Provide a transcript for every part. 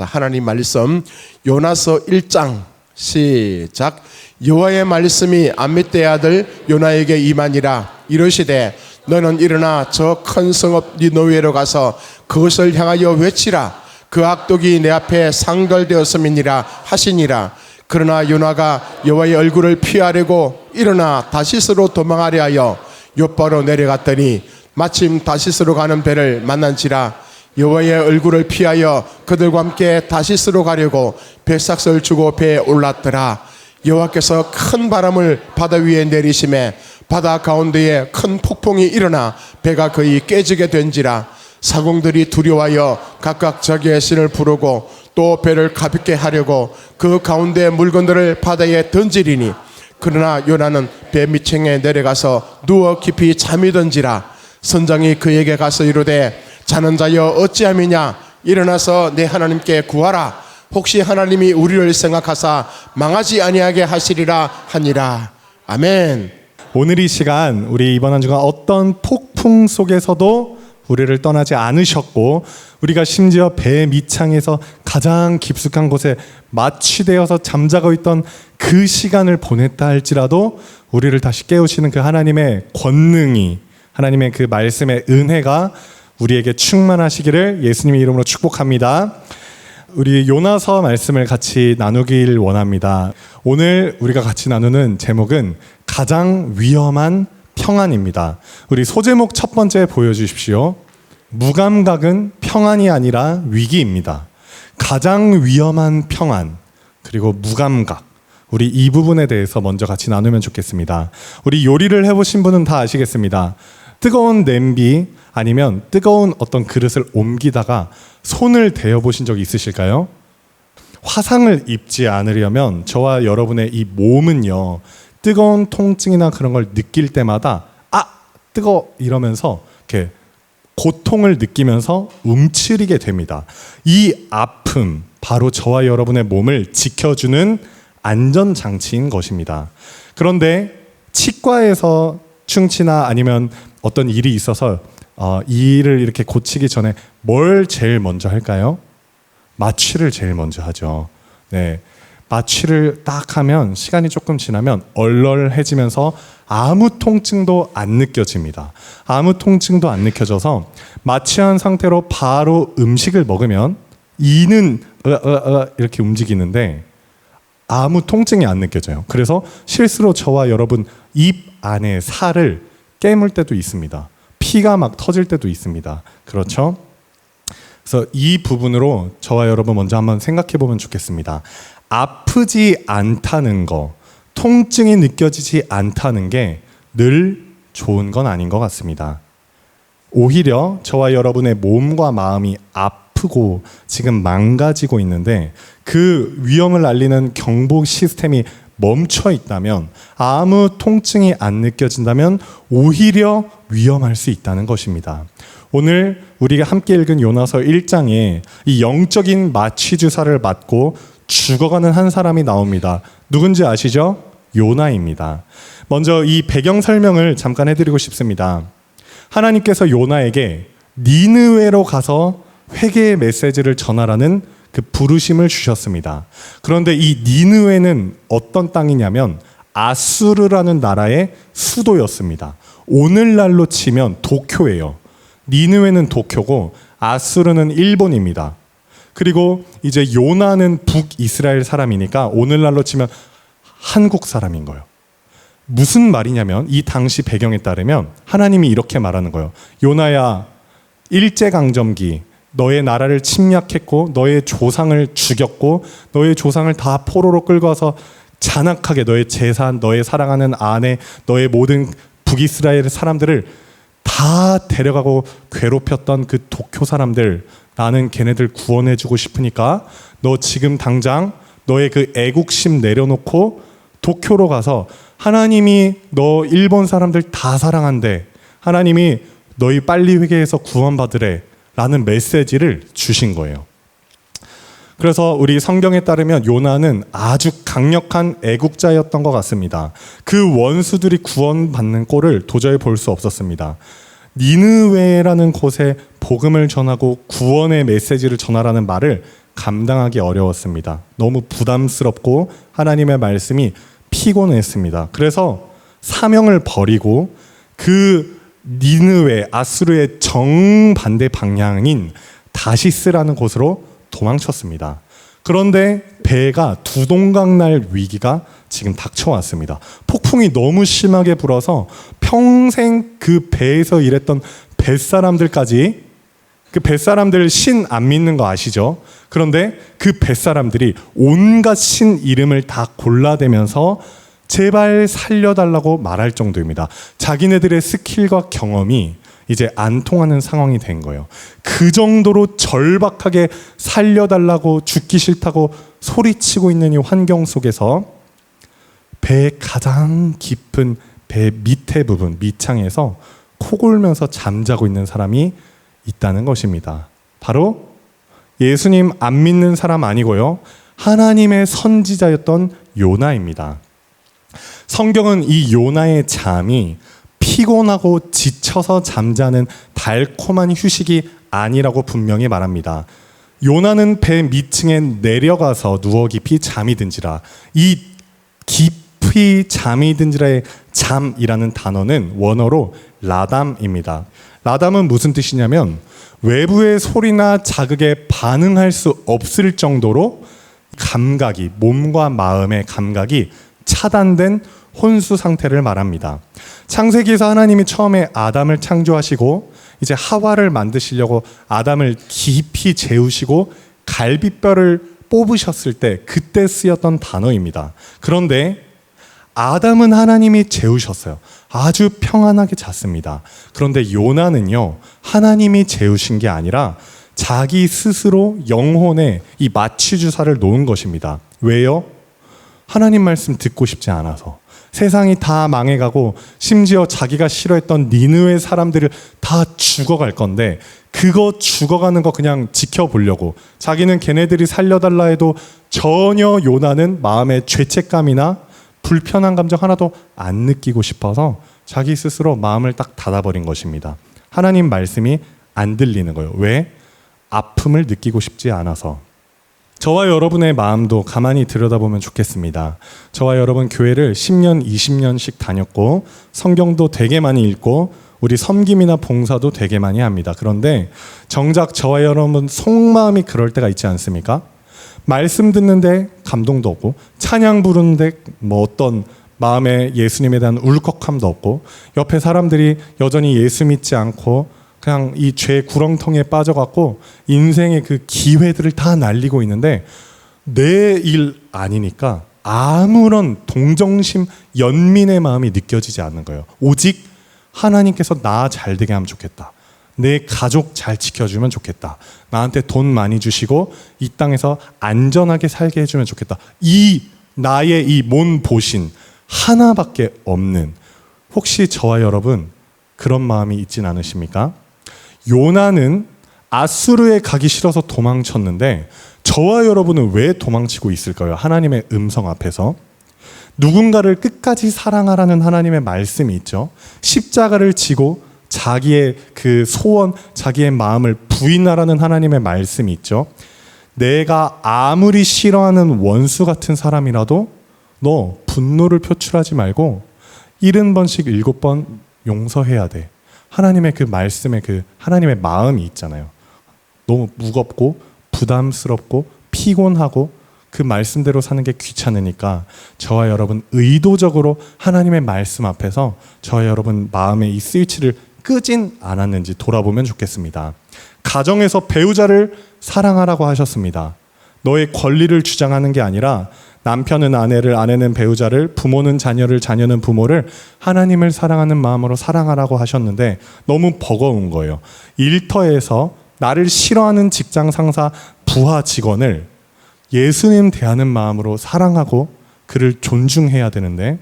자, 하나님 말씀 요나서 1장 시작. 여호와의 말씀이 암미떼의 아들 요나에게 임하니라. 이르시되 너는 일어나 저 큰 성읍 니느웨로 가서 그것을 향하여 외치라. 그 악독이 내 앞에 상달되었음이니라 하시니라. 그러나 요나가 여호와의 얼굴을 피하려고 일어나 다시스로 도망하려 하여 욥바로 내려갔더니 마침 다시스로 가는 배를 만난지라. 여호와의 얼굴을 피하여 그들과 함께 다시스로 가려고 배삭을 주고 배에 올랐더라. 여호와께서 큰 바람을 바다 위에 내리심에 바다 가운데에 큰 폭풍이 일어나 배가 거의 깨지게 된지라. 사공들이 두려워하여 각각 자기의 신을 부르고 또 배를 가볍게 하려고 그 가운데 물건들을 바다에 던지리니 그러나 요나는 배 밑층에 내려가서 누워 깊이 잠이 든지라. 선장이 그에게 가서 이르되 자는 자여 어찌함이냐. 일어나서 내 하나님께 구하라. 혹시 하나님이 우리를 생각하사 망하지 아니하게 하시리라 하니라. 아멘. 오늘 이 시간 우리 이번 한 주간 어떤 폭풍 속에서도 우리를 떠나지 않으셨고 우리가 심지어 배 밑창에서 가장 깊숙한 곳에 마취되어서 잠자고 있던 그 시간을 보냈다 할지라도 우리를 다시 깨우시는 그 하나님의 권능이, 하나님의 그 말씀의 은혜가 우리에게 충만하시기를 예수님의 이름으로 축복합니다. 우리 요나서 말씀을 같이 나누길 원합니다. 오늘 우리가 같이 나누는 제목은 가장 위험한 평안입니다. 우리 소제목 첫 번째 보여주십시오. 무감각은 평안이 아니라 위기입니다. 가장 위험한 평안, 그리고 무감각. 우리 이 부분에 대해서 먼저 같이 나누면 좋겠습니다. 우리 요리를 해보신 분은 다 아시겠습니다. 뜨거운 냄비 아니면 뜨거운 어떤 그릇을 옮기다가 손을 대어보신 적이 있으실까요? 화상을 입지 않으려면 저와 여러분의 이 몸은요, 뜨거운 통증이나 그런 걸 느낄 때마다 아! 뜨거워! 이러면서 이렇게 고통을 느끼면서 움츠리게 됩니다. 이 아픔, 바로 저와 여러분의 몸을 지켜주는 안전장치인 것입니다. 그런데 치과에서 충치나 아니면 어떤 일이 있어서 이 일을 이렇게 고치기 전에 뭘 제일 먼저 할까요? 마취를 제일 먼저 하죠. 네. 마취를 딱 하면 시간이 조금 지나면 얼얼해지면서 아무 통증도 안 느껴집니다. 아무 통증도 안 느껴져서 마취한 상태로 바로 음식을 먹으면 이는 이렇게 움직이는데 아무 통증이 안 느껴져요. 그래서 실수로 저와 여러분 입 안에 살을 깨물 때도 있습니다. 피가 막 터질 때도 있습니다. 그렇죠? 그래서 이 부분으로 저와 여러분 먼저 한번 생각해 보면 좋겠습니다. 아프지 않다는 거, 통증이 느껴지지 않다는 게 늘 좋은 건 아닌 것 같습니다. 오히려 저와 여러분의 몸과 마음이 아프고 지금 망가지고 있는데 그 위험을 알리는 경보 시스템이 멈춰 있다면, 아무 통증이 안 느껴진다면 오히려 위험할 수 있다는 것입니다. 오늘 우리가 함께 읽은 요나서 1장에 이 영적인 마취 주사를 맞고 죽어가는 한 사람이 나옵니다. 누군지 아시죠? 요나입니다. 먼저 이 배경 설명을 잠깐 해드리고 싶습니다. 하나님께서 요나에게 니느웨로 가서 회개의 메시지를 전하라는 그 부르심을 주셨습니다. 그런데 이 니느웨는 어떤 땅이냐면 아수르라는 나라의 수도였습니다. 오늘날로 치면 도쿄예요. 니느웨는 도쿄고 아수르는 일본입니다. 그리고 이제 요나는 북이스라엘 사람이니까 오늘날로 치면 한국 사람인 거예요. 무슨 말이냐면 이 당시 배경에 따르면 하나님이 이렇게 말하는 거예요. 요나야, 일제강점기 너의 나라를 침략했고 너의 조상을 죽였고 너의 조상을 다 포로로 끌고 와서 잔악하게 너의 재산, 너의 사랑하는 아내, 너의 모든 북이스라엘 사람들을 다 데려가고 괴롭혔던 그 도쿄 사람들, 나는 걔네들 구원해주고 싶으니까 너 지금 당장 너의 그 애국심 내려놓고 도쿄로 가서 하나님이 너 일본 사람들 다 사랑한대, 하나님이 너희 빨리 회개해서 구원받으래 라는 메시지를 주신 거예요. 그래서 우리 성경에 따르면 요나는 아주 강력한 애국자였던 것 같습니다. 그 원수들이 구원받는 꼴을 도저히 볼 수 없었습니다. 니느웨라는 곳에 복음을 전하고 구원의 메시지를 전하라는 말을 감당하기 어려웠습니다. 너무 부담스럽고 하나님의 말씀이 피곤했습니다. 그래서 사명을 버리고 그 니느웨 아수르의 정반대 방향인 다시스라는 곳으로 도망쳤습니다. 그런데 배가 두동강 날 위기가 지금 닥쳐왔습니다. 폭풍이 너무 심하게 불어서 평생 그 배에서 일했던 뱃사람들까지, 그 뱃사람들 신 안 믿는 거 아시죠? 그런데 그 뱃사람들이 온갖 신 이름을 다 골라대면서 제발 살려달라고 말할 정도입니다. 자기네들의 스킬과 경험이 이제 안 통하는 상황이 된 거예요. 그 정도로 절박하게 살려달라고, 죽기 싫다고 소리치고 있는 이 환경 속에서 배의 가장 깊은 배 밑에 부분, 밑창에서 코골면서 잠자고 있는 사람이 있다는 것입니다. 바로 예수님 안 믿는 사람 아니고요, 하나님의 선지자였던 요나입니다. 성경은 이 요나의 잠이 피곤하고 지쳐서 잠자는 달콤한 휴식이 아니라고 분명히 말합니다. 요나는 배 밑층에 내려가서 누워 깊이 잠이 든지라. 이 깊이 잠이 든지라의 잠이라는 단어는 원어로 라담입니다. 라담은 무슨 뜻이냐면 외부의 소리나 자극에 반응할 수 없을 정도로 감각이, 몸과 마음의 감각이 차단된 혼수 상태를 말합니다. 창세기에서 하나님이 처음에 아담을 창조하시고 이제 하와를 만드시려고 아담을 깊이 재우시고 갈비뼈를 뽑으셨을 때 그때 쓰였던 단어입니다. 그런데 아담은 하나님이 재우셨어요. 아주 평안하게 잤습니다. 그런데 요나는요, 하나님이 재우신 게 아니라 자기 스스로 영혼에 이 마취 주사를 놓은 것입니다. 왜요? 하나님 말씀 듣고 싶지 않아서. 세상이 다 망해가고 심지어 자기가 싫어했던 니느웨 사람들을 다 죽어갈 건데 그거 죽어가는 거 그냥 지켜보려고, 자기는 걔네들이 살려달라 해도 전혀 요나는 마음의 죄책감이나 불편한 감정 하나도 안 느끼고 싶어서 자기 스스로 마음을 딱 닫아버린 것입니다. 하나님 말씀이 안 들리는 거예요. 왜? 아픔을 느끼고 싶지 않아서. 저와 여러분의 마음도 가만히 들여다보면 좋겠습니다. 저와 여러분 교회를 10년, 20년씩 다녔고 성경도 되게 많이 읽고 우리 섬김이나 봉사도 되게 많이 합니다. 그런데 정작 저와 여러분 속마음이 그럴 때가 있지 않습니까? 말씀 듣는데 감동도 없고 찬양 부르는데 뭐 어떤 마음에 예수님에 대한 울컥함도 없고 옆에 사람들이 여전히 예수 믿지 않고 그냥 이 죄 구렁텅이에 빠져갖고 인생의 그 기회들을 다 날리고 있는데 내 일 아니니까 아무런 동정심, 연민의 마음이 느껴지지 않는 거예요. 오직 하나님께서 나 잘 되게 하면 좋겠다. 내 가족 잘 지켜주면 좋겠다. 나한테 돈 많이 주시고 이 땅에서 안전하게 살게 해주면 좋겠다. 이 나의 이 몸보신 하나밖에 없는, 혹시 저와 여러분 그런 마음이 있진 않으십니까? 요나는 아수르에 가기 싫어서 도망쳤는데 저와 여러분은 왜 도망치고 있을까요? 하나님의 음성 앞에서. 누군가를 끝까지 사랑하라는 하나님의 말씀이 있죠. 십자가를 지고 자기의 그 소원, 자기의 마음을 부인하라는 하나님의 말씀이 있죠. 내가 아무리 싫어하는 원수 같은 사람이라도 너 분노를 표출하지 말고 70번씩 7번 용서해야 돼. 하나님의 그 말씀에 그 하나님의 마음이 있잖아요. 너무 무겁고 부담스럽고 피곤하고 그 말씀대로 사는 게 귀찮으니까 저와 여러분 의도적으로 하나님의 말씀 앞에서 저와 여러분 마음의 이 스위치를 끄진 않았는지 돌아보면 좋겠습니다. 가정에서 배우자를 사랑하라고 하셨습니다. 너의 권리를 주장하는 게 아니라 남편은 아내를, 아내는 배우자를, 부모는 자녀를, 자녀는 부모를 하나님을 사랑하는 마음으로 사랑하라고 하셨는데 너무 버거운 거예요. 일터에서 나를 싫어하는 직장 상사, 부하 직원을 예수님 대하는 마음으로 사랑하고 그를 존중해야 되는데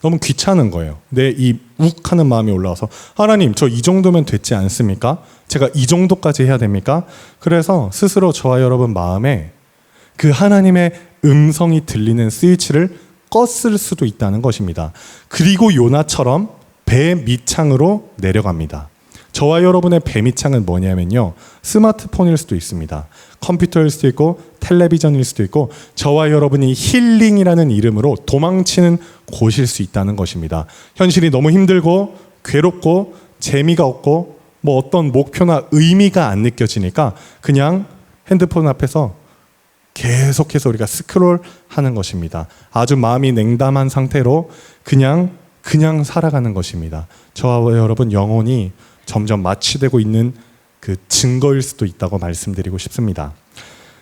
너무 귀찮은 거예요. 내 이 욱하는 마음이 올라와서 하나님 저 이 정도면 됐지 않습니까? 제가 이 정도까지 해야 됩니까? 그래서 스스로 저와 여러분 마음에 그 하나님의 음성이 들리는 스위치를 껐을 수도 있다는 것입니다. 그리고 요나처럼 배 밑창으로 내려갑니다. 저와 여러분의 뱀이창은 뭐냐면요, 스마트폰일 수도 있습니다. 컴퓨터일 수도 있고 텔레비전일 수도 있고 저와 여러분이 힐링이라는 이름으로 도망치는 곳일 수 있다는 것입니다. 현실이 너무 힘들고 괴롭고 재미가 없고 뭐 어떤 목표나 의미가 안 느껴지니까 그냥 핸드폰 앞에서 계속해서 우리가 스크롤하는 것입니다. 아주 마음이 냉담한 상태로 그냥 살아가는 것입니다. 저와 여러분 영혼이 점점 마취되고 있는 그 증거일 수도 있다고 말씀드리고 싶습니다.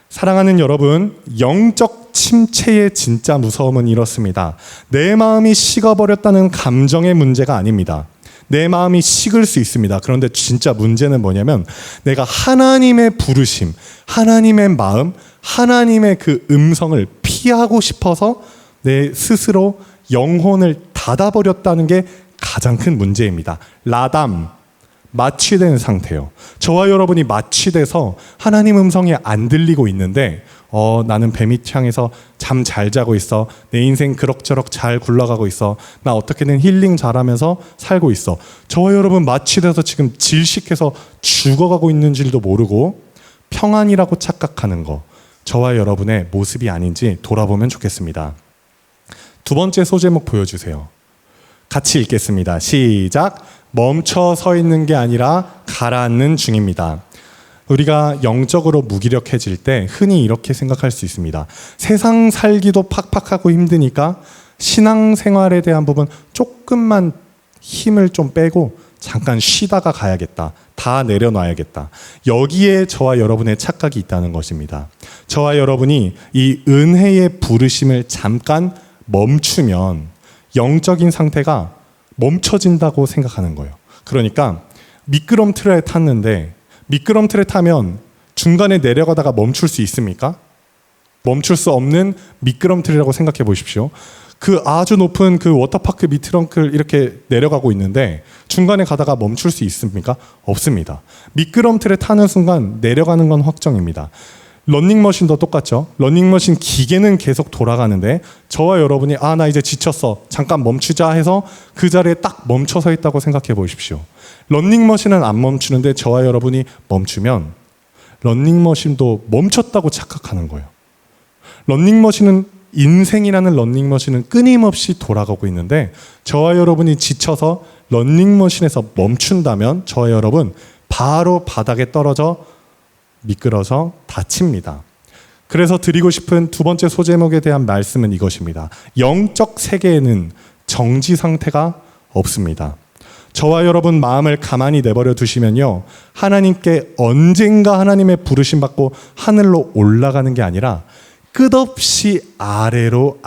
사랑하는 여러분, 영적 침체의 진짜 무서움은 이렇습니다. 내 마음이 식어버렸다는 감정의 문제가 아닙니다. 내 마음이 식을 수 있습니다. 그런데 진짜 문제는 뭐냐면 내가 하나님의 부르심, 하나님의 마음, 하나님의 그 음성을 피하고 싶어서 내 스스로 영혼을 닫아버렸다는 게 가장 큰 문제입니다. 라담, 마취된 상태요. 저와 여러분이 마취돼서 하나님 음성이 안 들리고 있는데 나는 뱀이창에서 잠 잘 자고 있어. 내 인생 그럭저럭 잘 굴러가고 있어. 나 어떻게든 힐링 잘하면서 살고 있어. 저와 여러분 마취돼서 지금 질식해서 죽어가고 있는 줄도 모르고 평안이라고 착각하는 거, 저와 여러분의 모습이 아닌지 돌아보면 좋겠습니다. 두 번째 소제목 보여주세요. 같이 읽겠습니다. 시작. 멈춰 서 있는 게 아니라 가라앉는 중입니다. 우리가 영적으로 무기력해질 때 흔히 이렇게 생각할 수 있습니다. 세상 살기도 팍팍하고 힘드니까 신앙생활에 대한 부분 조금만 힘을 좀 빼고 잠깐 쉬다가 가야겠다. 다 내려놔야겠다. 여기에 저와 여러분의 착각이 있다는 것입니다. 저와 여러분이 이 은혜의 부르심을 잠깐 멈추면 영적인 상태가 멈춰진다고 생각하는 거예요. 그러니까 미끄럼틀에 탔는데 미끄럼틀에 타면 중간에 내려가다가 멈출 수 있습니까? 멈출 수 없는 미끄럼틀이라고 생각해 보십시오. 그 아주 높은 그 워터파크 미끄럼틀 이렇게 내려가고 있는데 중간에 가다가 멈출 수 있습니까? 없습니다. 미끄럼틀에 타는 순간 내려가는 건 확정입니다. 러닝머신도 똑같죠. 러닝머신 기계는 계속 돌아가는데 저와 여러분이 나 이제 지쳤어. 잠깐 멈추자 해서 그 자리에 딱 멈춰서 있다고 생각해 보십시오. 러닝머신은 안 멈추는데 저와 여러분이 멈추면 러닝머신도 멈췄다고 착각하는 거예요. 러닝머신은 인생이라는 러닝머신은 끊임없이 돌아가고 있는데 저와 여러분이 지쳐서 러닝머신에서 멈춘다면 저와 여러분 바로 바닥에 떨어져 미끄러져 다칩니다. 그래서 드리고 싶은 두 번째 소제목에 대한 말씀은 이것입니다. 영적 세계에는 정지 상태가 없습니다. 저와 여러분 마음을 가만히 내버려 두시면요, 하나님께 언젠가 하나님의 부르심 받고 하늘로 올라가는 게 아니라 끝없이 아래로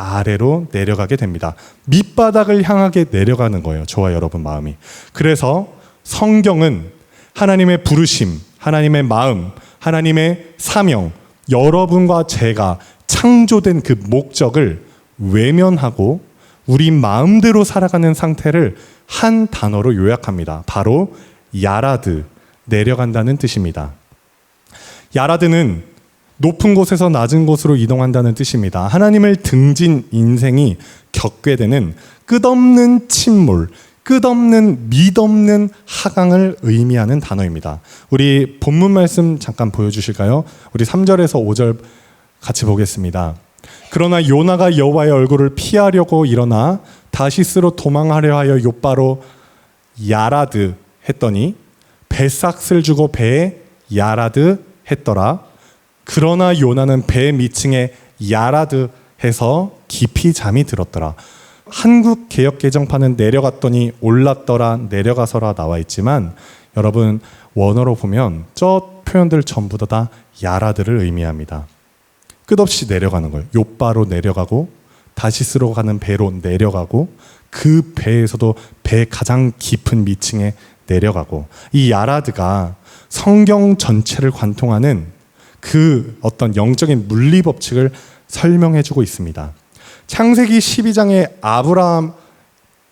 내려가게 됩니다. 밑바닥을 향하게 내려가는 거예요. 저와 여러분 마음이. 그래서 성경은 하나님의 부르심, 하나님의 마음, 하나님의 사명, 여러분과 제가 창조된 그 목적을 외면하고 우리 마음대로 살아가는 상태를 한 단어로 요약합니다. 바로 야라드, 내려간다는 뜻입니다. 야라드는 높은 곳에서 낮은 곳으로 이동한다는 뜻입니다. 하나님을 등진 인생이 겪게 되는 끝없는 침몰, 끝없는 믿없는 하강을 의미하는 단어입니다. 우리 본문 말씀 잠깐 보여주실까요? 우리 3절에서 5절 같이 보겠습니다. 그러나 요나가 여호와의 얼굴을 피하려고 일어나 다시스로 도망하려 하여 욥바로 야라드 했더니 배삭을 주고 배에 야라드 했더라. 그러나 요나는 배 밑층에 야라드 해서 깊이 잠이 들었더라. 한국 개역 개정판은 내려갔더니 올랐더라, 내려가서라 나와 있지만 여러분 원어로 보면 저 표현들 전부 다 야라드를 의미합니다. 끝없이 내려가는 거예요. 욥바로 내려가고 다시스로 가는 배로 내려가고 그 배에서도 배 가장 깊은 미층에 내려가고, 이 야라드가 성경 전체를 관통하는 그 어떤 영적인 물리 법칙을 설명해주고 있습니다. 창세기 12장의 아브라함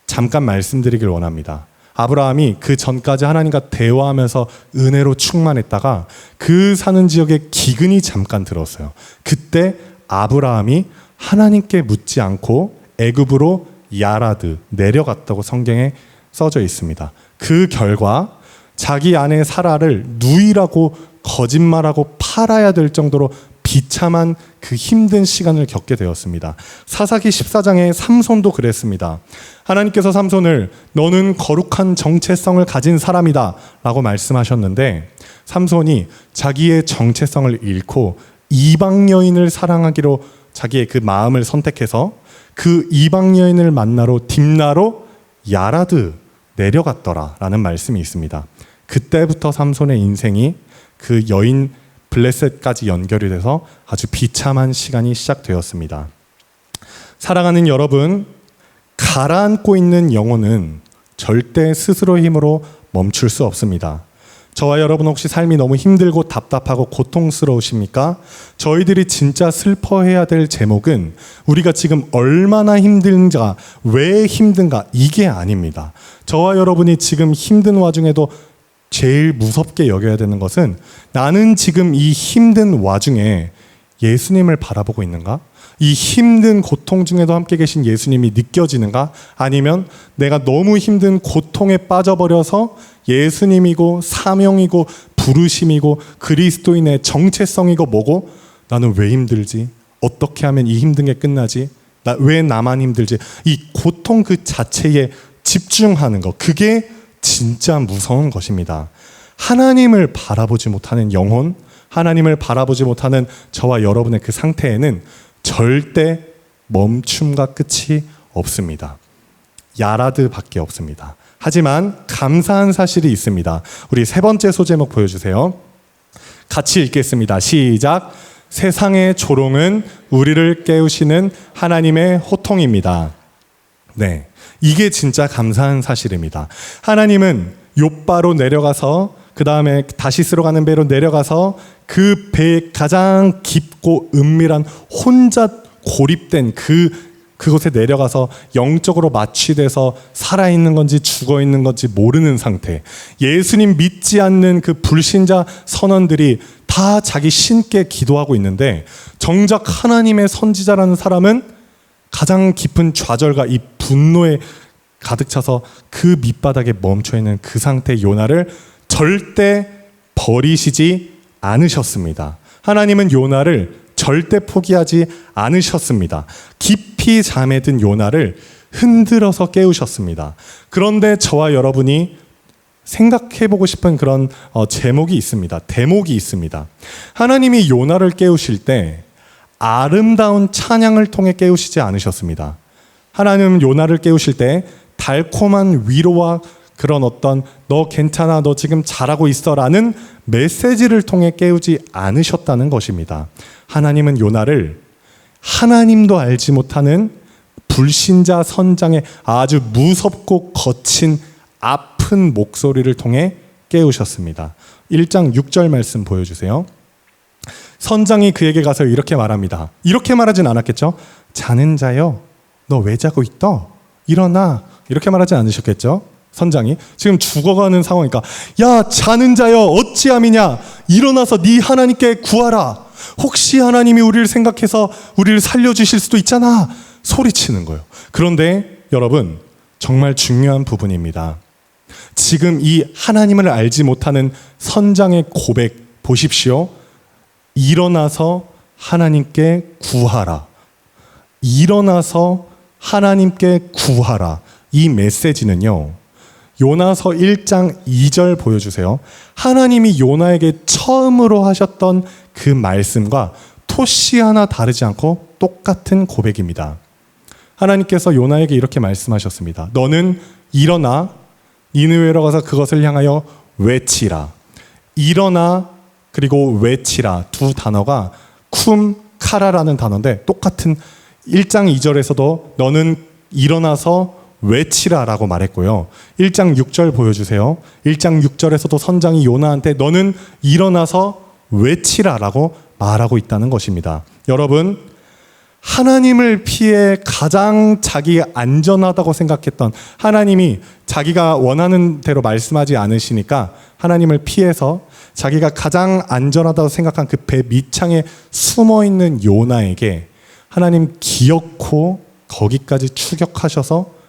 잠깐 말씀드리길 원합니다. 아브라함이 그 전까지 하나님과 대화하면서 은혜로 충만했다가 그 사는 지역에 기근이 잠깐 들었어요. 그때 아브라함이 하나님께 묻지 않고 애굽으로 야라드 내려갔다고 성경에 써져 있습니다. 그 결과 자기 아내 사라를 누이라고 거짓말하고 팔아야 될 정도로 비참한 그 힘든 시간을 겪게 되었습니다. 사사기 14장의 삼손도 그랬습니다. 하나님께서 삼손을 너는 거룩한 정체성을 가진 사람이다 라고 말씀하셨는데 삼손이 자기의 정체성을 잃고 이방 여인을 사랑하기로 자기의 그 마음을 선택해서 그 이방 여인을 만나러 딥나로 야라드 내려갔더라 라는 말씀이 있습니다. 그때부터 삼손의 인생이 그 여인 블레셋까지 연결이 돼서 아주 비참한 시간이 시작되었습니다. 사랑하는 여러분, 가라앉고 있는 영혼은 절대 스스로의 힘으로 멈출 수 없습니다. 저와 여러분 혹시 삶이 너무 힘들고 답답하고 고통스러우십니까? 저희들이 진짜 슬퍼해야 될 제목은 우리가 지금 얼마나 힘든가, 왜 힘든가 이게 아닙니다. 저와 여러분이 지금 힘든 와중에도 제일 무섭게 여겨야 되는 것은 나는 지금 이 힘든 와중에 예수님을 바라보고 있는가? 이 힘든 고통 중에도 함께 계신 예수님이 느껴지는가? 아니면 내가 너무 힘든 고통에 빠져버려서 예수님이고 사명이고 부르심이고 그리스도인의 정체성이고 뭐고 나는 왜 힘들지? 어떻게 하면 이 힘든 게 끝나지? 왜 나만 힘들지? 이 고통 그 자체에 집중하는 것, 그게 진짜 무서운 것입니다. 하나님을 바라보지 못하는 영혼, 하나님을 바라보지 못하는 저와 여러분의 그 상태에는 절대 멈춤과 끝이 없습니다. 야라드밖에 없습니다. 하지만 감사한 사실이 있습니다. 우리 세 번째 소제목 보여주세요. 같이 읽겠습니다. 시작. 세상의 조롱은 우리를 깨우시는 하나님의 호통입니다. 네, 이게 진짜 감사한 사실입니다. 하나님은 욥바로 내려가서 그 다음에 다시스로 가는 배로 내려가서 그 배에 가장 깊고 은밀한 혼자 고립된 그곳에 내려가서 영적으로 마취돼서 살아있는 건지 죽어있는 건지 모르는 상태, 예수님 믿지 않는 그 불신자 선원들이 다 자기 신께 기도하고 있는데 정작 하나님의 선지자라는 사람은 가장 깊은 좌절과 이 분노에 가득 차서 그 밑바닥에 멈춰있는 그 상태의 요나를 절대 버리시지 않으셨습니다. 하나님은 요나를 절대 포기하지 않으셨습니다. 깊이 잠에 든 요나를 흔들어서 깨우셨습니다. 그런데 저와 여러분이 생각해보고 싶은 그런 제목이 있습니다. 대목이 있습니다. 하나님이 요나를 깨우실 때 아름다운 찬양을 통해 깨우시지 않으셨습니다. 하나님은 요나를 깨우실 때 달콤한 위로와 그런 어떤 너 괜찮아, 너 지금 잘하고 있어라는 메시지를 통해 깨우지 않으셨다는 것입니다. 하나님은 요나를 하나님도 알지 못하는 불신자 선장의 아주 무섭고 거친 아픈 목소리를 통해 깨우셨습니다. 1장 6절 말씀 보여주세요. 선장이 그에게 가서 이렇게 말합니다. 이렇게 말하진 않았겠죠? 자는 자여, 너 왜 자고 있더? 일어나. 이렇게 말하지 않으셨겠죠? 선장이 지금 죽어가는 상황이니까 야 자는 자여 어찌함이냐, 일어나서 네 하나님께 구하라. 혹시 하나님이 우리를 생각해서 우리를 살려주실 수도 있잖아. 소리치는 거예요. 그런데 여러분, 정말 중요한 부분입니다. 지금 이 하나님을 알지 못하는 선장의 고백 보십시오. 일어나서 하나님께 구하라. 일어나서 하나님께 구하라. 이 메시지는요, 요나서 1장 2절 보여주세요. 하나님이 요나에게 처음으로 하셨던 그 말씀과 토시 하나 다르지 않고 똑같은 고백입니다. 하나님께서 요나에게 이렇게 말씀하셨습니다. 너는 일어나 니느웨로 가서 그것을 향하여 외치라. 일어나 그리고 외치라, 두 단어가 쿰 카라라는 단어인데 똑같은 1장 2절에서도 너는 일어나서 외치라라고 말했고요. 1장 6절 보여주세요. 1장 6절에서도 선장이 요나한테 너는 일어나서 외치라라고 말하고 있다는 것입니다. 여러분, 하나님을 피해 가장 자기 안전하다고 생각했던, 하나님이 자기가 원하는 대로 말씀하지 않으시니까 하나님을 피해서 자기가 가장 안전하다고 생각한 그 배 밑창에 숨어있는 요나에게 하나님 기어코 거기까지 추격하셔서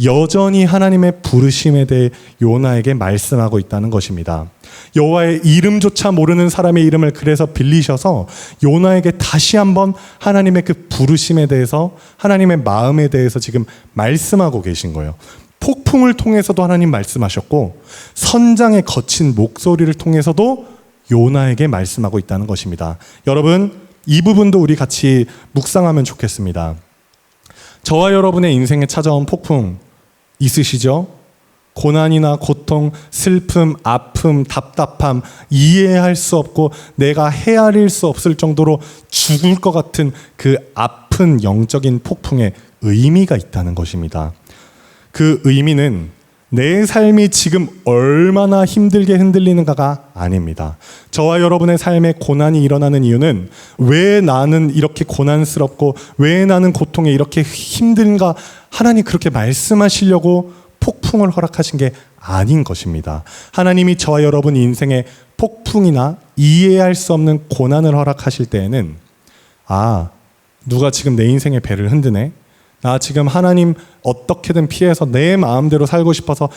여전히 하나님의 부르심에 대해 요나에게 말씀하고 있다는 것입니다. 여호와의 이름조차 모르는 사람의 이름을 그래서 빌리셔서 요나에게 다시 한번 하나님의 그 부르심에 대해서, 하나님의 마음에 대해서 지금 말씀하고 계신 거예요. 폭풍을 통해서도 하나님 말씀하셨고 선장의 거친 목소리를 통해서도 요나에게 말씀하고 있다는 것입니다. 여러분, 이 부분도 우리 같이 묵상하면 좋겠습니다. 저와 여러분의 인생에 찾아온 폭풍 있으시죠? 고난이나 고통, 슬픔, 아픔, 답답함, 이해할 수 없고 내가 헤아릴 수 없을 정도로 죽을 것 같은 그 아픈 영적인 폭풍에 의미가 있다는 것입니다. 그 의미는 내 삶이 지금 얼마나 힘들게 흔들리는가가 아닙니다. 저와 여러분의 삶에 고난이 일어나는 이유는 왜 나는 이렇게 고난스럽고 왜 나는 고통에 이렇게 힘든가, 하나님 그렇게 말씀하시려고 폭풍을 허락하신 게 아닌 것입니다. 하나님이 저와 여러분 인생에 폭풍이나 이해할 수 없는 고난을 허락하실 때에는 누가 지금 내 인생의 배를 흔드네? 나 지금 하나님 어떻게든 피해서 내 마음대로 살고 싶어서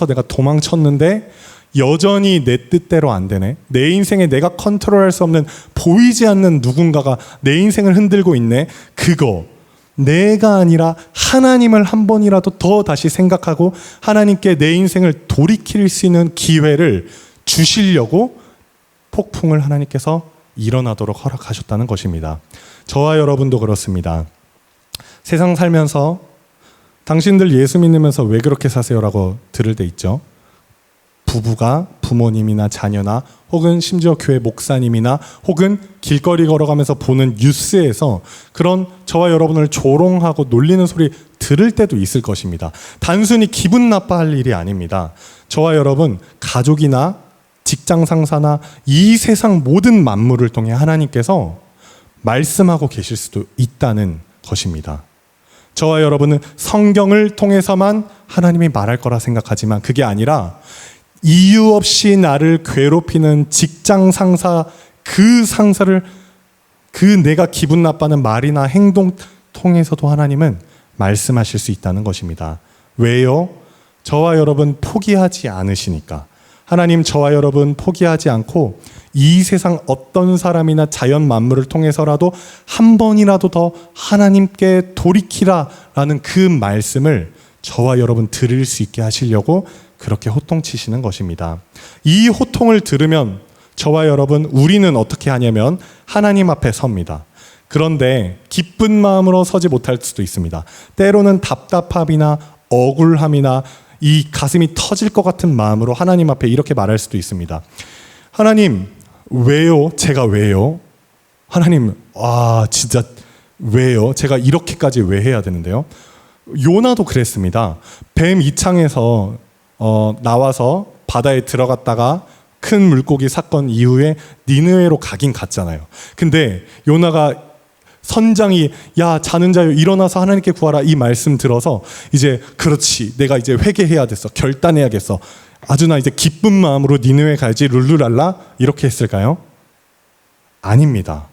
내가 도망쳤는데 여전히 내 뜻대로 안 되네. 내 인생에 내가 컨트롤할 수 없는 보이지 않는 누군가가 내 인생을 흔들고 있네. 그거 내가 아니라 하나님을 한 번이라도 더 다시 생각하고 하나님께 내 인생을 돌이킬 수 있는 기회를 주시려고 폭풍을 하나님께서 일어나도록 허락하셨다는 것입니다. 저와 여러분도 그렇습니다. 세상 살면서 당신들 예수 믿으면서 왜 그렇게 사세요라고 들을 때 있죠. 부부가 부모님이나 자녀나 혹은 심지어 교회 목사님이나 혹은 길거리 걸어가면서 보는 뉴스에서 그런 저와 여러분을 조롱하고 놀리는 소리 들을 때도 있을 것입니다. 단순히 기분 나빠할 일이 아닙니다. 저와 여러분 가족이나 직장 상사나 이 세상 모든 만물을 통해 하나님께서 말씀하고 계실 수도 있다는 것입니다. 저와 여러분은 성경을 통해서만 하나님이 말할 거라 생각하지만 그게 아니라 이유 없이 나를 괴롭히는 직장 상사, 그 상사를 그 내가 기분 나빠하는 말이나 행동 통해서도 하나님은 말씀하실 수 있다는 것입니다. 왜요? 저와 여러분 포기하지 않으시니까. 하나님 저와 여러분 포기하지 않고 이 세상 어떤 사람이나 자연 만물을 통해서라도 한 번이라도 더 하나님께 돌이키라라는 그 말씀을 저와 여러분 들을 수 있게 하시려고 그렇게 호통치시는 것입니다. 이 호통을 들으면 저와 여러분 우리는 어떻게 하냐면 하나님 앞에 섭니다. 그런데 기쁜 마음으로 서지 못할 수도 있습니다. 때로는 답답함이나 억울함이나 이 가슴이 터질 것 같은 마음으로 하나님 앞에 이렇게 말할 수도 있습니다. 하나님 왜요? 제가 왜요? 하나님 진짜 왜요? 제가 이렇게까지 왜 해야 되는데요? 요나도 그랬습니다. 뱀 이창에서 나와서 바다에 들어갔다가 큰 물고기 사건 이후에 니느웨로 가긴 갔잖아요. 근데 요나가 선장이 야 자는 자여 일어나서 하나님께 구하라 이 말씀 들어서 이제 그렇지 내가 이제 회개해야 됐어 결단해야겠어 아주 나 이제 기쁜 마음으로 니느웨 가야지 룰루랄라 이렇게 했을까요? 아닙니다.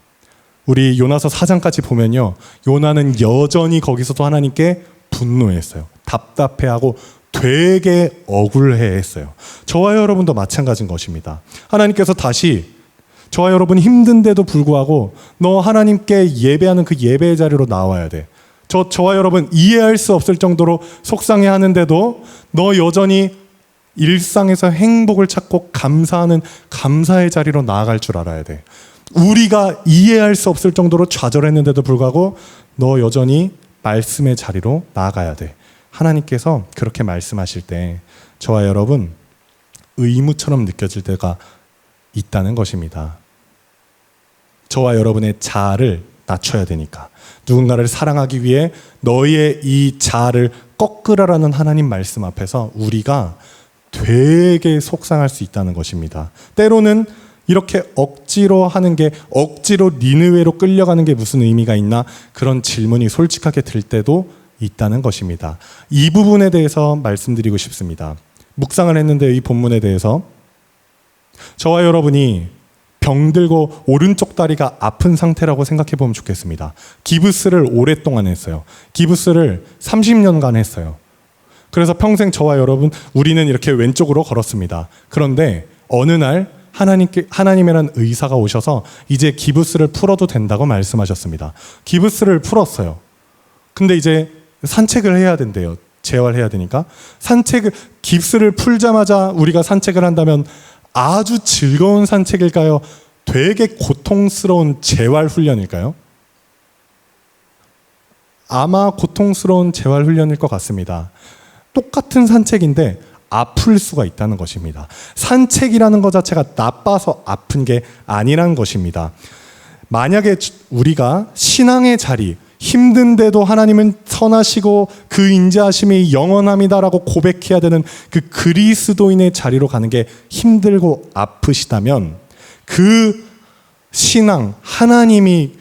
우리 요나서 4장까지 보면요 요나는 여전히 거기서도 하나님께 분노했어요. 답답해하고 되게 억울해했어요. 저와 여러분도 마찬가지인 것입니다. 하나님께서 다시 저와 여러분 힘든데도 불구하고 너 하나님께 예배하는 그 예배의 자리로 나와야 돼. 저와 여러분 이해할 수 없을 정도로 속상해하는데도 너 여전히 일상에서 행복을 찾고 감사하는 감사의 자리로 나아갈 줄 알아야 돼. 우리가 이해할 수 없을 정도로 좌절했는데도 불구하고 너 여전히 말씀의 자리로 나아가야 돼. 하나님께서 그렇게 말씀하실 때 저와 여러분 의무처럼 느껴질 때가 있다는 것입니다. 저와 여러분의 자아를 낮춰야 되니까 누군가를 사랑하기 위해 너희의 이 자아를 꺾으라라는 하나님 말씀 앞에서 우리가 되게 속상할 수 있다는 것입니다. 때로는 이렇게 억지로 하는 게 억지로 니느웨로 끌려가는 게 무슨 의미가 있나 그런 질문이 솔직하게 들 때도 있다는 것입니다. 이 부분에 대해서 말씀드리고 싶습니다. 묵상을 했는데 이 본문에 대해서 저와 여러분이 병들고 오른쪽 다리가 아픈 상태라고 생각해 보면 좋겠습니다. 기부스를 오랫동안 했어요. 기부스를 30년간 했어요. 그래서 평생 저와 여러분 우리는 이렇게 왼쪽으로 걸었습니다. 그런데 어느 날 하나님이란 의사가 오셔서 이제 기브스를 풀어도 된다고 말씀하셨습니다. 기브스를 풀었어요. 근데 이제 산책을 해야 된대요. 재활해야 되니까. 깁스를 풀자마자 우리가 산책을 한다면 아주 즐거운 산책일까요? 되게 고통스러운 재활 훈련일까요? 아마 고통스러운 재활 훈련일 것 같습니다. 똑같은 산책인데 아플 수가 있다는 것입니다. 산책이라는 것 자체가 나빠서 아픈 게 아니란 것입니다. 만약에 우리가 신앙의 자리, 힘든데도 하나님은 선하시고 그 인자하심이 영원합니다라고 고백해야 되는 그 그리스도인의 자리로 가는 게 힘들고 아프시다면 그 신앙, 하나님이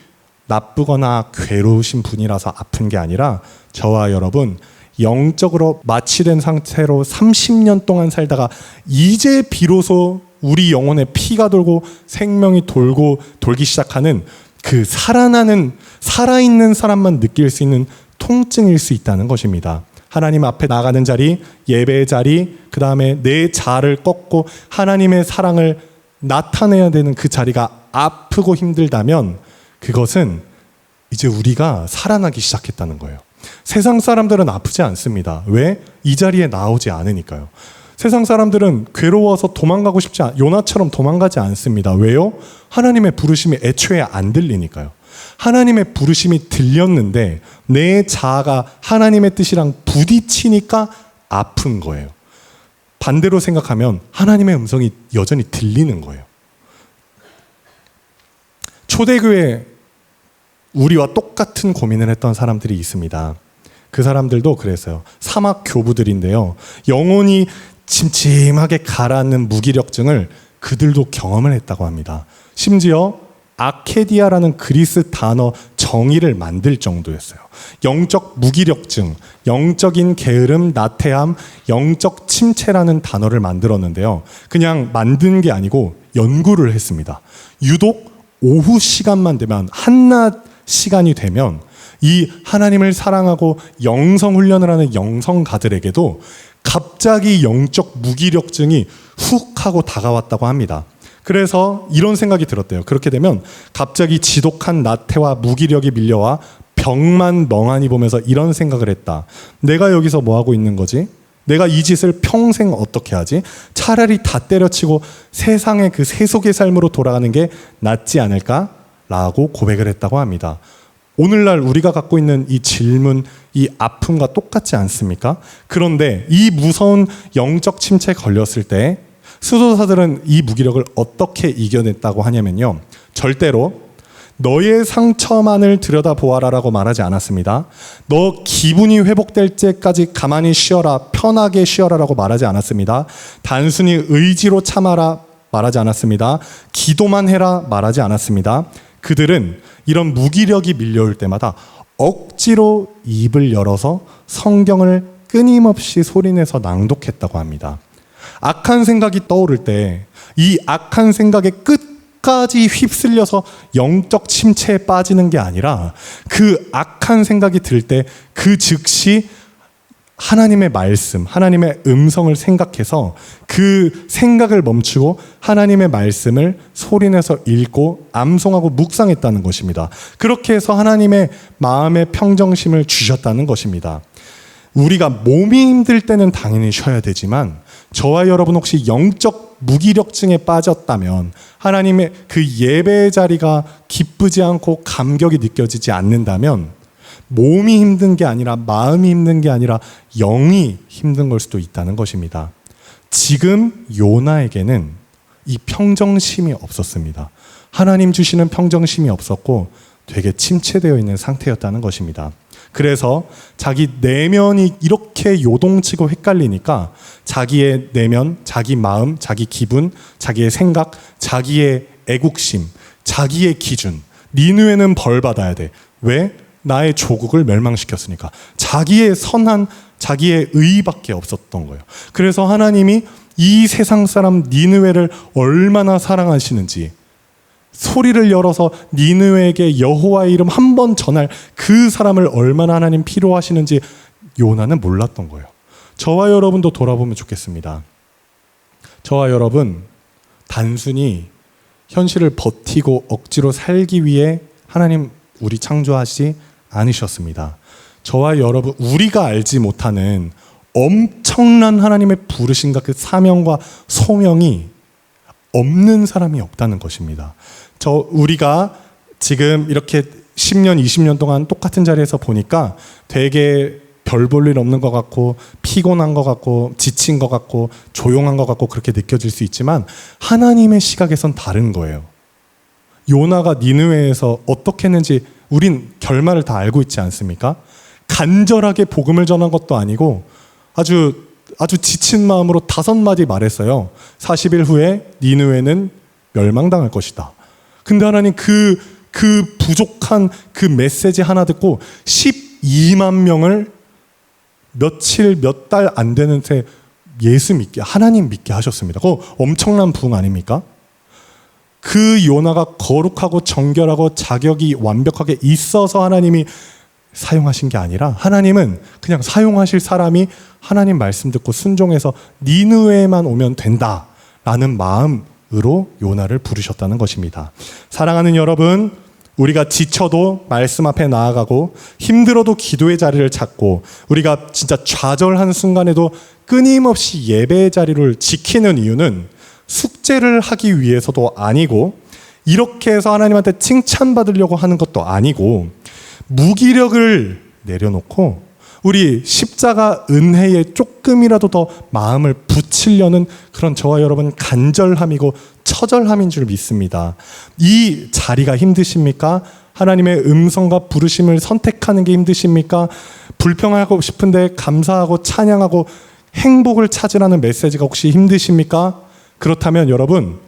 나쁘거나 괴로우신 분이라서 아픈 게 아니라 저와 여러분 영적으로 마취된 상태로 30년 동안 살다가 이제 비로소 우리 영혼에 피가 돌고 생명이 돌기 시작하는 그 살아있는 사람만 느낄 수 있는 통증일 수 있다는 것입니다. 하나님 앞에 나가는 자리, 예배의 자리, 그 다음에 내 자아를 꺾고 하나님의 사랑을 나타내야 되는 그 자리가 아프고 힘들다면 그것은 이제 우리가 살아나기 시작했다는 거예요. 세상 사람들은 아프지 않습니다. 왜? 이 자리에 나오지 않으니까요. 세상 사람들은 괴로워서 도망가고 싶지 요나처럼 도망가지 않습니다. 왜요? 하나님의 부르심이 애초에 안 들리니까요. 하나님의 부르심이 들렸는데 내 자아가 하나님의 뜻이랑 부딪히니까 아픈 거예요. 반대로 생각하면 하나님의 음성이 여전히 들리는 거예요. 초대교회 우리와 똑같은 고민을 했던 사람들이 있습니다. 그 사람들도 그랬어요. 사막 교부들인데요. 영혼이 침침하게 가라앉는 무기력증을 그들도 경험을 했다고 합니다. 심지어 아케디아라는 그리스 단어 정의를 만들 정도였어요. 영적 무기력증, 영적인 게으름, 나태함, 영적 침체라는 단어를 만들었는데요. 그냥 만든 게 아니고 연구를 했습니다. 유독 오후 시간만 되면 한낮 시간이 되면 이 하나님을 사랑하고 영성 훈련을 하는 영성가들에게도 갑자기 영적 무기력증이 훅 하고 다가왔다고 합니다. 그래서 이런 생각이 들었대요. 그렇게 되면 갑자기 지독한 나태와 무기력이 밀려와 벽만 멍하니 보면서 이런 생각을 했다. 내가 여기서 뭐 하고 있는 거지? 내가 이 짓을 평생 어떻게 하지? 차라리 다 때려치고 세상의 그 세속의 삶으로 돌아가는 게 낫지 않을까? 라고 고백을 했다고 합니다. 오늘날 우리가 갖고 있는 이 질문, 이 아픔과 똑같지 않습니까? 그런데 이 무서운 영적 침체에 걸렸을 때 수도사들은 이 무기력을 어떻게 이겨냈다고 하냐면요. 절대로 너의 상처만을 들여다보아라라고 말하지 않았습니다. 너 기분이 회복될 때까지 가만히 쉬어라, 편하게 쉬어라라고 말하지 않았습니다. 단순히 의지로 참아라 말하지 않았습니다. 기도만 해라 말하지 않았습니다. 그들은 이런 무기력이 밀려올 때마다 억지로 입을 열어서 성경을 끊임없이 소리내서 낭독했다고 합니다. 악한 생각이 떠오를 때 이 악한 생각의 끝까지 휩쓸려서 영적 침체에 빠지는 게 아니라 그 악한 생각이 들 때 그 즉시 하나님의 말씀, 하나님의 음성을 생각해서 그 생각을 멈추고 하나님의 말씀을 소리내서 읽고 암송하고 묵상했다는 것입니다. 그렇게 해서 하나님의 마음의 평정심을 주셨다는 것입니다. 우리가 몸이 힘들 때는 당연히 쉬어야 되지만 저와 여러분 혹시 영적 무기력증에 빠졌다면 하나님의 그 예배의 자리가 기쁘지 않고 감격이 느껴지지 않는다면 몸이 힘든 게 아니라 마음이 힘든 게 아니라 영이 힘든 걸 수도 있다는 것입니다. 지금 요나에게는 이 평정심이 없었습니다. 하나님 주시는 평정심이 없었고 되게 침체되어 있는 상태였다는 것입니다. 그래서 자기 내면이 이렇게 요동치고 헷갈리니까 자기의 내면, 자기 마음, 자기 기분, 자기의 생각, 자기의 애국심, 자기의 기준, 니느웨는 벌 받아야 돼. 왜? 나의 조국을 멸망시켰으니까. 자기의 선한, 자기의 의의밖에 없었던 거예요. 그래서 하나님이 이 세상 사람 니느웨를 얼마나 사랑하시는지 소리를 열어서 니느웨에게 여호와의 이름 한 번 전할 그 사람을 얼마나 하나님 필요하시는지 요나는 몰랐던 거예요. 저와 여러분도 돌아보면 좋겠습니다. 저와 여러분 단순히 현실을 버티고 억지로 살기 위해 하나님 우리 창조하지 않으셨습니다. 저와 여러분 우리가 알지 못하는 엄청난 하나님의 부르심과 그 사명과 소명이 없는 사람이 없다는 것입니다. 우리가 지금 이렇게 10년, 20년 동안 똑같은 자리에서 보니까 되게 별 볼 일 없는 것 같고 피곤한 것 같고 지친 것 같고 조용한 것 같고 그렇게 느껴질 수 있지만 하나님의 시각에선 다른 거예요. 요나가 니느웨에서 어떻게 했는지 우린 결말을 다 알고 있지 않습니까? 간절하게 복음을 전한 것도 아니고 아주 지친 마음으로 5마디 말했어요. 40일 후에 니느웨는 멸망당할 것이다. 근데 하나님 그 부족한 그 메시지 하나 듣고 12만 명을 며칠 몇 달 안 되는 새 예수 믿게 하나님 믿게 하셨습니다. 그거 엄청난 부흥 아닙니까? 그 요나가 거룩하고 정결하고 자격이 완벽하게 있어서 하나님이 사용하신 게 아니라 하나님은 그냥 사용하실 사람이 하나님 말씀 듣고 순종해서 니느웨만 오면 된다라는 마음으로 요나를 부르셨다는 것입니다. 사랑하는 여러분, 우리가 지쳐도 말씀 앞에 나아가고 힘들어도 기도의 자리를 찾고 우리가 진짜 좌절한 순간에도 끊임없이 예배의 자리를 지키는 이유는 숙제를 하기 위해서도 아니고 이렇게 해서 하나님한테 칭찬받으려고 하는 것도 아니고 무기력을 내려놓고 우리 십자가 은혜에 조금이라도 더 마음을 붙이려는 그런 저와 여러분 간절함이고 처절함인 줄 믿습니다. 이 자리가 힘드십니까? 하나님의 음성과 부르심을 선택하는 게 힘드십니까? 불평하고 싶은데 감사하고 찬양하고 행복을 찾으라는 메시지가 혹시 힘드십니까? 그렇다면 여러분,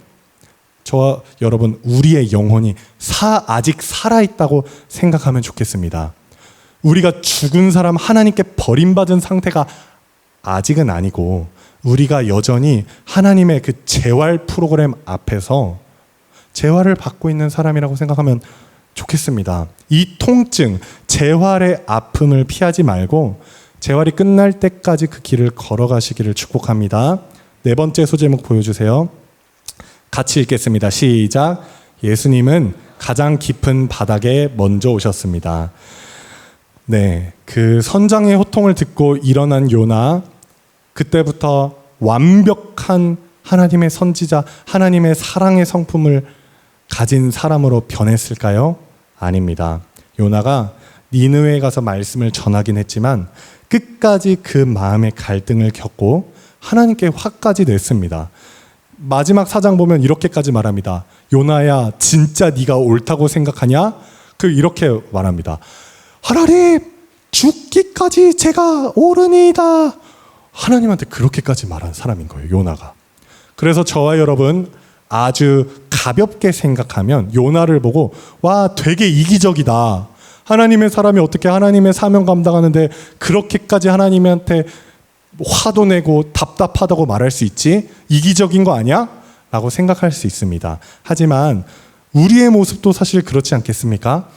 저와 여러분 우리의 영혼이 아직 살아있다고 생각하면 좋겠습니다. 우리가 죽은 사람 하나님께 버림받은 상태가 아직은 아니고 우리가 여전히 하나님의 그 재활 프로그램 앞에서 재활을 받고 있는 사람이라고 생각하면 좋겠습니다. 이 통증, 재활의 아픔을 피하지 말고 재활이 끝날 때까지 그 길을 걸어가시기를 축복합니다. 4번째 소제목 보여주세요. 같이 읽겠습니다. 시작. 예수님은 가장 깊은 바닥에 먼저 오셨습니다. 네, 그 선장의 호통을 듣고 일어난 요나, 그때부터 완벽한 하나님의 선지자, 하나님의 사랑의 성품을 가진 사람으로 변했을까요? 아닙니다. 요나가 니느웨에 가서 말씀을 전하긴 했지만 끝까지 그 마음의 갈등을 겪고 하나님께 화까지 냈습니다. 마지막 4장 보면 이렇게까지 말합니다. 요나야, 진짜 네가 옳다고 생각하냐? 이렇게 말합니다. 하나님, 죽기까지 제가 옳으니이다. 하나님한테 그렇게까지 말한 사람인 거예요, 요나가. 그래서 저와 여러분 아주 가볍게 생각하면 요나를 보고 와, 되게 이기적이다. 하나님의 사람이 어떻게 하나님의 사명 감당하는데 그렇게까지 하나님한테 화도 내고 답답하다고 말할 수 있지? 이기적인 거 아니야? 라고 생각할 수 있습니다. 하지만 우리의 모습도 사실 그렇지 않겠습니까?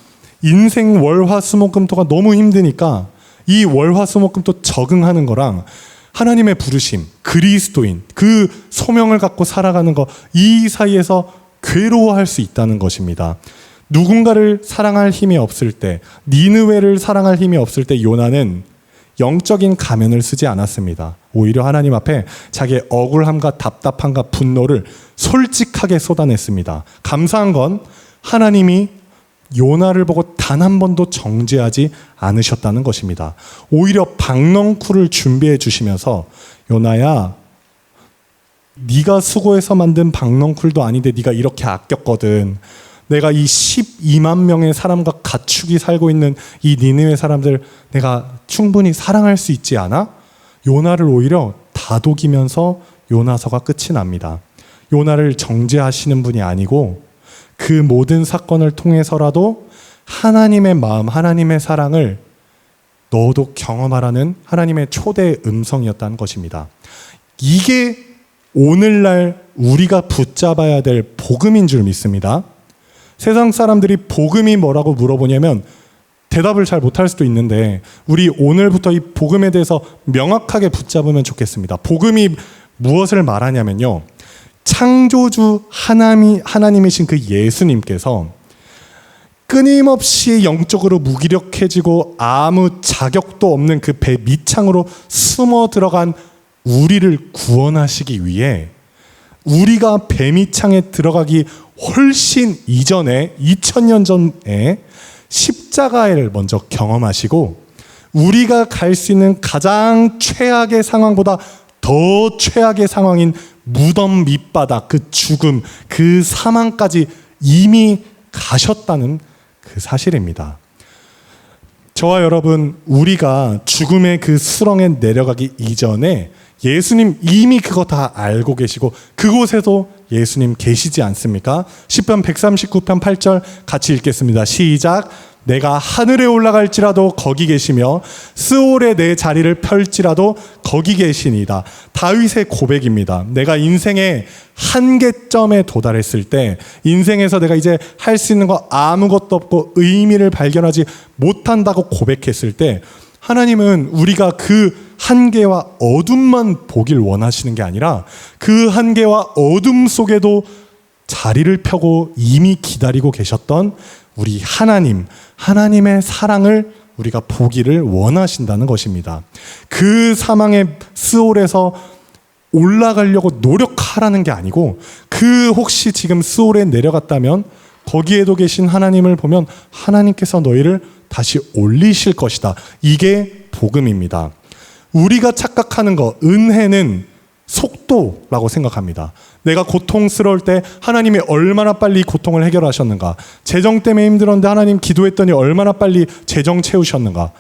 인생 월화수목금토가 너무 힘드니까 이 월화수목금토 적응하는 거랑 하나님의 부르심, 그리스도인, 그 소명을 갖고 살아가는 거, 이 사이에서 괴로워할 수 있다는 것입니다. 누군가를 사랑할 힘이 없을 때, 니느웨를 사랑할 힘이 없을 때 요나는 영적인 가면을 쓰지 않았습니다. 오히려 하나님 앞에 자기의 억울함과 답답함과 분노를 솔직하게 쏟아냈습니다. 감사한 건 하나님이 요나를 보고 단 한 번도 정죄하지 않으셨다는 것입니다. 오히려 박넝쿨을 준비해 주시면서 요나야, 네가 수고해서 만든 박넝쿨도 아닌데 네가 이렇게 아꼈거든. 내가 이 12만 명의 사람과 가축이 살고 있는 이 니느웨 사람들 내가 충분히 사랑할 수 있지 않아? 요나를 오히려 다독이면서 요나서가 끝이 납니다. 요나를 정죄하시는 분이 아니고 그 모든 사건을 통해서라도 하나님의 마음, 하나님의 사랑을 너도 경험하라는 하나님의 초대 음성이었다는 것입니다. 이게 오늘날 우리가 붙잡아야 될 복음인 줄 믿습니다. 세상 사람들이 복음이 뭐라고 물어보냐면 대답을 잘 못할 수도 있는데 우리 오늘부터 이 복음에 대해서 명확하게 붙잡으면 좋겠습니다. 복음이 무엇을 말하냐면요, 창조주 하나님이신 그 예수님께서 끊임없이 영적으로 무기력해지고 아무 자격도 없는 그 배 밑창으로 숨어 들어간 우리를 구원하시기 위해 우리가 배 밑창에 들어가기 훨씬 이전에 2000년 전에 십자가를 먼저 경험하시고 우리가 갈 수 있는 가장 최악의 상황보다 더 최악의 상황인 무덤 밑바닥, 그 죽음, 그 사망까지 이미 가셨다는 그 사실입니다. 저와 여러분, 우리가 죽음의 그 수렁에 내려가기 이전에 예수님 이미 그거 다 알고 계시고 그곳에도 예수님 계시지 않습니까? 시편 139편 8절 같이 읽겠습니다. 시작. 내가 하늘에 올라갈지라도 거기 계시며 스올에 내 자리를 펼지라도 거기 계시니이다. 다윗의 고백입니다. 내가 인생의 한계점에 도달했을 때, 인생에서 내가 이제 할 수 있는 거 아무것도 없고 의미를 발견하지 못한다고 고백했을 때, 하나님은 우리가 그 한계와 어둠만 보길 원하시는 게 아니라 그 한계와 어둠 속에도 자리를 펴고 이미 기다리고 계셨던 우리 하나님의 사랑을 우리가 보기를 원하신다는 것입니다. 그 사망의 스올에서 올라가려고 노력하라는 게 아니고, 그 혹시 지금 스올에 내려갔다면 거기에도 계신 하나님을 보면 하나님께서 너희를 다시 올리실 것이다. 이게 복음입니다. 우리가 착각하는 거, 은혜는 속도라고 생각합니다. 내가 고통스러울 때 하나님이 얼마나 빨리 고통을 해결하셨는가, 재정 때문에 힘들었는데 하나님 기도했더니 얼마나 빨리 재정 채우셨는가,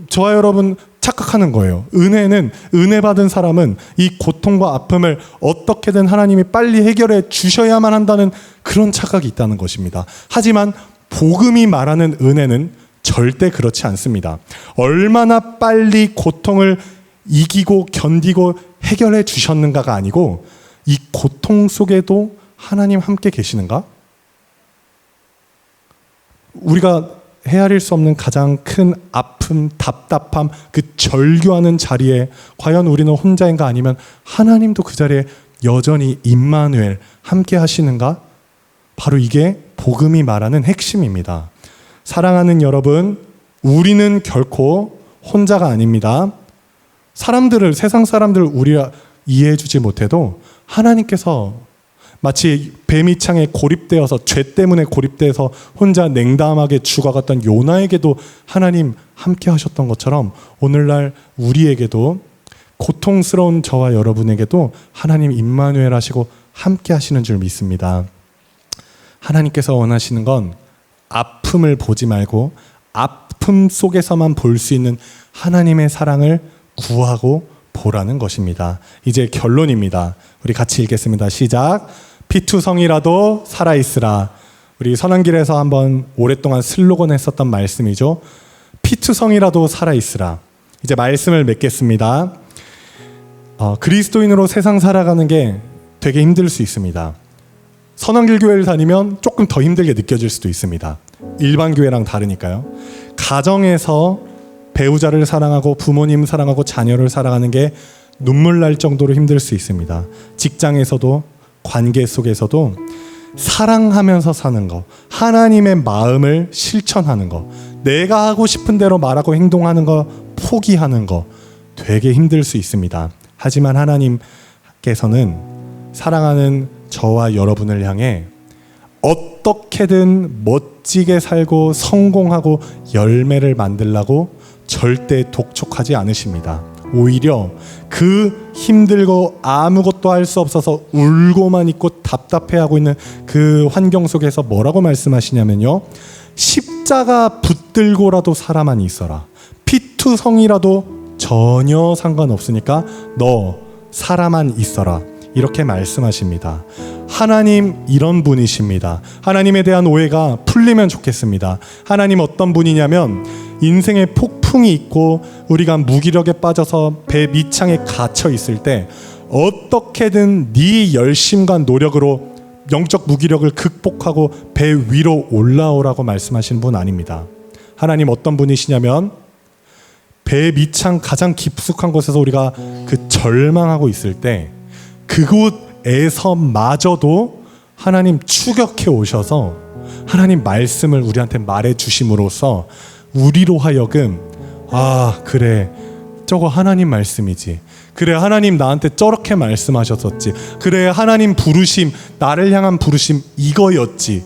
저와 여러분 착각하는 거예요. 은혜는, 은혜 받은 사람은 이 고통과 아픔을 어떻게든 하나님이 빨리 해결해 주셔야만 한다는 그런 착각이 있다는 것입니다. 하지만 복음이 말하는 은혜는 절대 그렇지 않습니다. 얼마나 빨리 고통을 이기고 견디고 해결해 주셨는가가 아니고, 이 고통 속에도 하나님 함께 계시는가? 우리가 헤아릴 수 없는 가장 큰 아픔, 답답함, 그 절규하는 자리에 과연 우리는 혼자인가, 아니면 하나님도 그 자리에 여전히 임마누엘 함께 하시는가? 바로 이게 복음이 말하는 핵심입니다. 사랑하는 여러분, 우리는 결코 혼자가 아닙니다. 세상 사람들을 우리가 이해해주지 못해도 하나님께서 마치 배 밑창에 고립되어서, 죄 때문에 고립되어서 혼자 냉담하게 죽어갔던 요나에게도 하나님 함께 하셨던 것처럼 오늘날 우리에게도, 고통스러운 저와 여러분에게도 하나님 임마누엘 하시고 함께 하시는 줄 믿습니다. 하나님께서 원하시는 건 아픔을 보지 말고 아픔 속에서만 볼 수 있는 하나님의 사랑을 구하고 보라는 것입니다. 이제 결론입니다. 우리 같이 읽겠습니다. 시작. 피투성이라도 살아있으라. 우리 선한길에서 한번 오랫동안 슬로건 했었던 말씀이죠. 피투성이라도 살아있으라. 이제 말씀을 맺겠습니다. 그리스도인으로 세상 살아가는 게 되게 힘들 수 있습니다. 선한길 교회를 다니면 조금 더 힘들게 느껴질 수도 있습니다. 일반 교회랑 다르니까요. 가정에서 배우자를 사랑하고 부모님 사랑하고 자녀를 사랑하는 게 눈물 날 정도로 힘들 수 있습니다. 직장에서도, 관계 속에서도 사랑하면서 사는 거, 하나님의 마음을 실천하는 거, 내가 하고 싶은 대로 말하고 행동하는 거 포기하는 거 되게 힘들 수 있습니다. 하지만 하나님께서는 사랑하는 저와 여러분을 향해 어떻게든 멋지게 살고 성공하고 열매를 만들라고 절대 독촉하지 않으십니다. 오히려 그 힘들고 아무것도 할 수 없어서 울고만 있고 답답해하고 있는 그 환경 속에서 뭐라고 말씀하시냐면요, 십자가 붙들고라도 살아만 있어라. 피투성이라도 전혀 상관없으니까 너 살아만 있어라. 이렇게 말씀하십니다. 하나님 이런 분이십니다. 하나님에 대한 오해가 풀리면 좋겠습니다. 하나님 어떤 분이냐면, 인생에 폭풍이 있고 우리가 무기력에 빠져서 배 밑창에 갇혀 있을 때 어떻게든 네 열심과 노력으로 영적 무기력을 극복하고 배 위로 올라오라고 말씀하시는 분 아닙니다. 하나님 어떤 분이시냐면 배 밑창 가장 깊숙한 곳에서 우리가 그 절망하고 있을 때 그곳에서마저도 하나님 추격해 오셔서 하나님 말씀을 우리한테 말해 주심으로써 우리로 하여금 그래 저거 하나님 말씀이지, 그래 하나님 나한테 저렇게 말씀하셨었지, 그래 하나님 부르심, 나를 향한 부르심 이거였지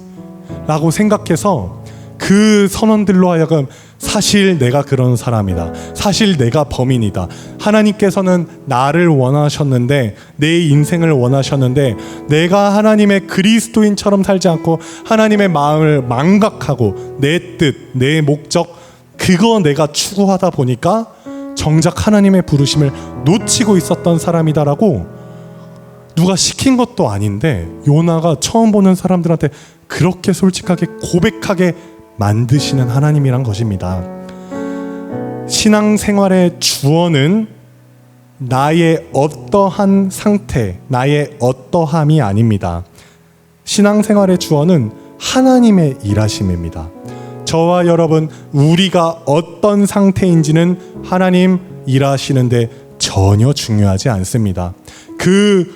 라고 생각해서 그 선원들로 하여금 사실 내가 그런 사람이다, 사실 내가 범인이다, 하나님께서는 나를 원하셨는데, 내 인생을 원하셨는데 내가 하나님의 그리스도인처럼 살지 않고 하나님의 마음을 망각하고 내 뜻, 내 목적 그거 내가 추구하다 보니까 정작 하나님의 부르심을 놓치고 있었던 사람이다라고 누가 시킨 것도 아닌데 요나가 처음 보는 사람들한테 그렇게 솔직하게 고백하게 만드시는 하나님이란 것입니다. 신앙생활의 주어는 나의 어떠한 상태, 나의 어떠함이 아닙니다. 신앙생활의 주어는 하나님의 일하심입니다. 저와 여러분, 우리가 어떤 상태인지는 하나님 일하시는데 전혀 중요하지 않습니다. 그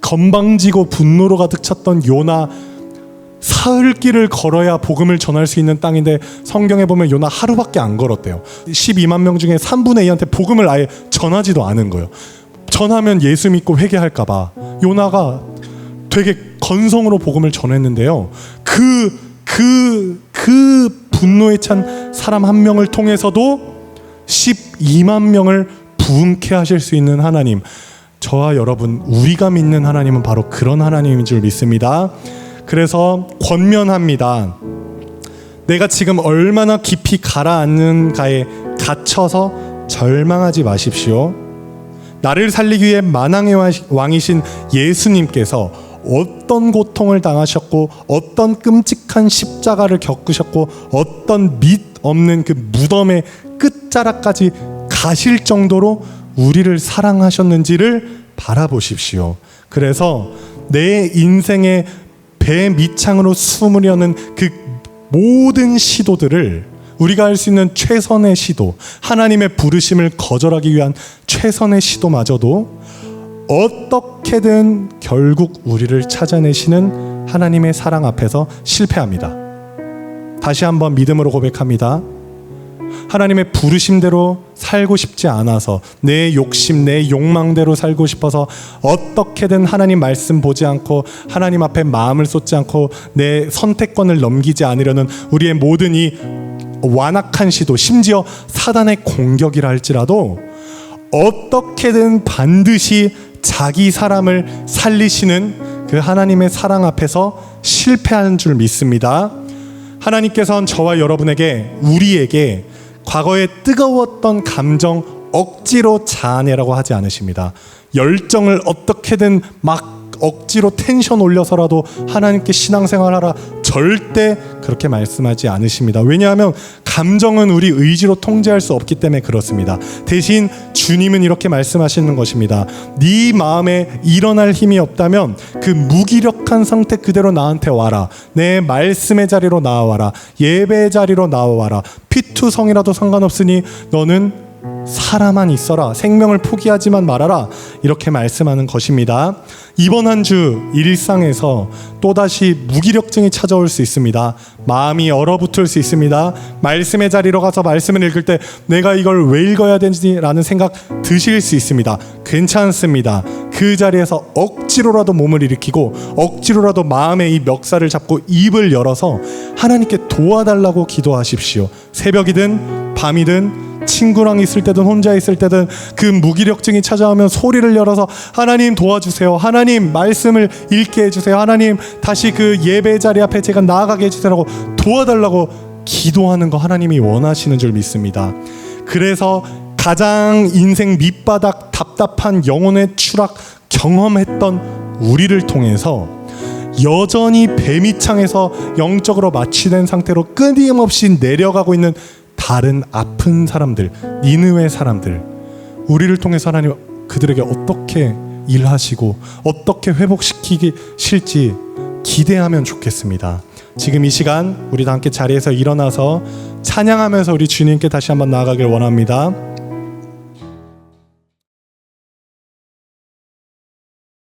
건방지고 분노로 가득 찼던 요나, 사흘 길을 걸어야 복음을 전할 수 있는 땅인데 성경에 보면 요나 하루밖에 안 걸었대요. 12만 명 중에 3분의 2한테 복음을 아예 전하지도 않은 거예요. 전하면 예수 믿고 회개할까 봐 요나가 되게 건성으로 복음을 전했는데요. 그 분노에 찬 사람 한 명을 통해서도 12만 명을 부흥케 하실 수 있는 하나님, 저와 여러분, 우리가 믿는 하나님은 바로 그런 하나님인 줄 믿습니다. 그래서 권면합니다. 내가 지금 얼마나 깊이 가라앉는가에 갇혀서 절망하지 마십시오. 나를 살리기 위해 만왕의 왕이신 예수님께서 어떤 고통을 당하셨고 어떤 끔찍한 십자가를 겪으셨고 어떤 밑 없는 그 무덤의 끝자락까지 가실 정도로 우리를 사랑하셨는지를 바라보십시오. 그래서 내 인생의 배 밑창으로 숨으려는 그 모든 시도들을, 우리가 할 수 있는 최선의 시도, 하나님의 부르심을 거절하기 위한 최선의 시도마저도 어떻게든 결국 우리를 찾아내시는 하나님의 사랑 앞에서 실패합니다. 다시 한번 믿음으로 고백합니다. 하나님의 부르심대로 살고 싶지 않아서, 내 욕심, 내 욕망대로 살고 싶어서 어떻게든 하나님 말씀 보지 않고 하나님 앞에 마음을 쏟지 않고 내 선택권을 넘기지 않으려는 우리의 모든 이 완악한 시도, 심지어 사단의 공격이라 할지라도 어떻게든 반드시 자기 사람을 살리시는 그 하나님의 사랑 앞에서 실패하는 줄 믿습니다. 하나님께서는 저와 여러분에게, 우리에게 과거에 뜨거웠던 감정 억지로 자아내라고 하지 않으십니다. 열정을 어떻게든 막 억지로 텐션 올려서라도 하나님께 신앙생활하라, 절대 그렇게 말씀하지 않으십니다. 왜냐하면 감정은 우리 의지로 통제할 수 없기 때문에 그렇습니다. 대신 주님은 이렇게 말씀하시는 것입니다. 네 마음에 일어날 힘이 없다면 그 무기력한 상태 그대로 나한테 와라. 내 말씀의 자리로 나와라. 예배의 자리로 나와라. 피투성이라도 상관없으니 너는 살아만 있어라. 생명을 포기하지만 말아라. 이렇게 말씀하는 것입니다. 이번 한 주 일상에서 또다시 무기력증이 찾아올 수 있습니다. 마음이 얼어붙을 수 있습니다. 말씀의 자리로 가서 말씀을 읽을 때 내가 이걸 왜 읽어야 되지라는 생각 드실 수 있습니다. 괜찮습니다. 그 자리에서 억지로라도 몸을 일으키고 억지로라도 마음의 이 멱살을 잡고 입을 열어서 하나님께 도와달라고 기도하십시오. 새벽이든 밤이든 친구랑 있을 때든 혼자 있을 때든 그 무기력증이 찾아오면 소리를 열어서 하나님 도와주세요. 하나님 말씀을 읽게 해주세요. 하나님 다시 그 예배 자리 앞에 제가 나아가게 해주세요라고 도와달라고 기도하는 거 하나님이 원하시는 줄 믿습니다. 그래서 가장 인생 밑바닥 답답한 영혼의 추락 경험했던 우리를 통해서 여전히 배 밑창에서 영적으로 마취된 상태로 끊임없이 내려가고 있는 다른 아픈 사람들, 니느웨 사람들, 우리를 통해서 하나님 그들에게 어떻게 일하시고 어떻게 회복시키실지 기대하면 좋겠습니다. 지금 이 시간 우리 다 함께 자리에서 일어나서 찬양하면서 우리 주님께 다시 한번 나아가길 원합니다.